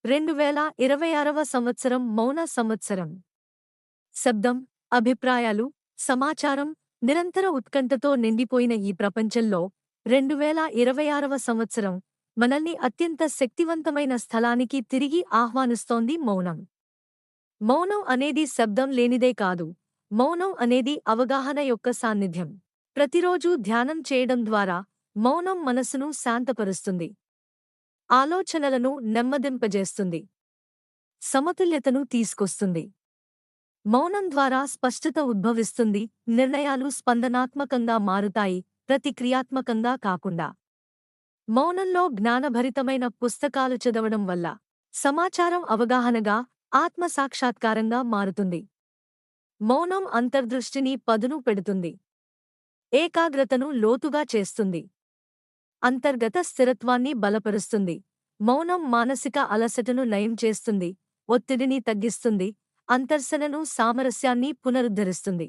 2026వ సంవత్సరం మౌన సంవత్సరం. శబ్దం, అభిప్రాయాలు, సమాచారం, నిరంతర ఉత్కంఠతో నిండిపోయిన ఈ ప్రపంచంలో 2026వ సంవత్సరం మనల్ని అత్యంత శక్తివంతమైన స్థలానికి తిరిగి ఆహ్వానిస్తోంది మౌనం. మౌనం అనేది శబ్దం లేనిదే కాదు. మౌనం అనేది అవగాహన యొక్క సాన్నిధ్యం. ప్రతిరోజూ ధ్యానం చేయడం ద్వారా మౌనం మనసును శాంతపరుస్తుంది. ఆలోచనలను నెమ్మదింపజేస్తుంది. సమతుల్యతను తీసుకొస్తుంది. మౌనం ద్వారా స్పష్టత ఉద్భవిస్తుంది. నిర్ణయాలు స్పందనాత్మకంగా మారుతాయి, ప్రతిక్రియాత్మకంగా కాకుండా. మౌనంలో జ్ఞానభరితమైన పుస్తకాలు చదవడం వల్ల సమాచారం అవగాహనగా, ఆత్మసాక్షాత్కారంగా మారుతుంది. మౌనం అంతర్దృష్టిని పదును పెడుతుంది. ఏకాగ్రతను లోతుగా చేస్తుంది. అంతర్గత స్థిరత్వాన్ని బలపరుస్తుంది. మౌనం మానసిక అలసటను నయం చేస్తుంది, ఒత్తిడిని తగ్గిస్తుంది, అంతర్సనను సామరస్యాన్ని పునరుద్ధరిస్తుంది.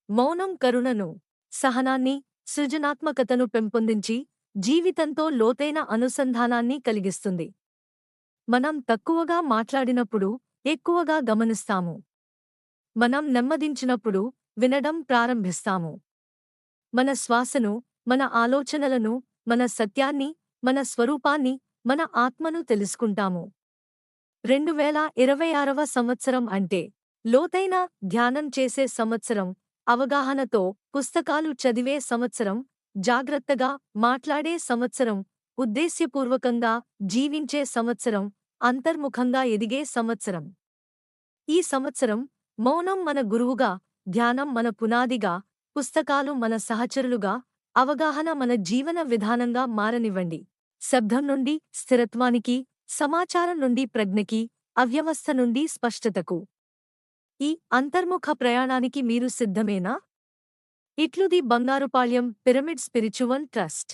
మౌనం కరుణను, సహనాన్ని, సృజనాత్మకతను పెంపొందించి జీవితంతో లోతైన అనుసంధానాన్ని కలిగిస్తుంది. మనం తక్కువగా మాట్లాడినప్పుడు ఎక్కువగా గమనిస్తాము. మనం నెమ్మదించినప్పుడు వినడం ప్రారంభిస్తాము. మన శ్వాసను, మన ఆలోచనలను, మన సత్యాన్ని, మన స్వరూపాన్ని, మన ఆత్మను తెలుసుకుంటాము. 2026వ సంవత్సరం అంటే లోతైన ధ్యానం చేసే సంవత్సరం, అవగాహనతో పుస్తకాలు చదివే సంవత్సరం, జాగ్రత్తగా మాట్లాడే సంవత్సరం, ఉద్దేశ్యపూర్వకంగా జీవించే సంవత్సరం, అంతర్ముఖంగా ఎదిగే సంవత్సరం. ఈ సంవత్సరం మౌనం మన గురువుగా, ధ్యానం మన పునాదిగా, పుస్తకాలు మన సహచరులుగా, అవగాహన మన జీవన విధానంగా మారనివ్వండి. శబ్దం నుండి స్థిరత్వానికి, సమాచారం నుండి ప్రజ్ఞకి, అవ్యవస్థ నుండి స్పష్టతకు. ఈ అంతర్ముఖ ప్రయాణానికి మీరు సిద్ధమేనా? ఇట్లు the Bangarupalyam pyramid spiritual trust.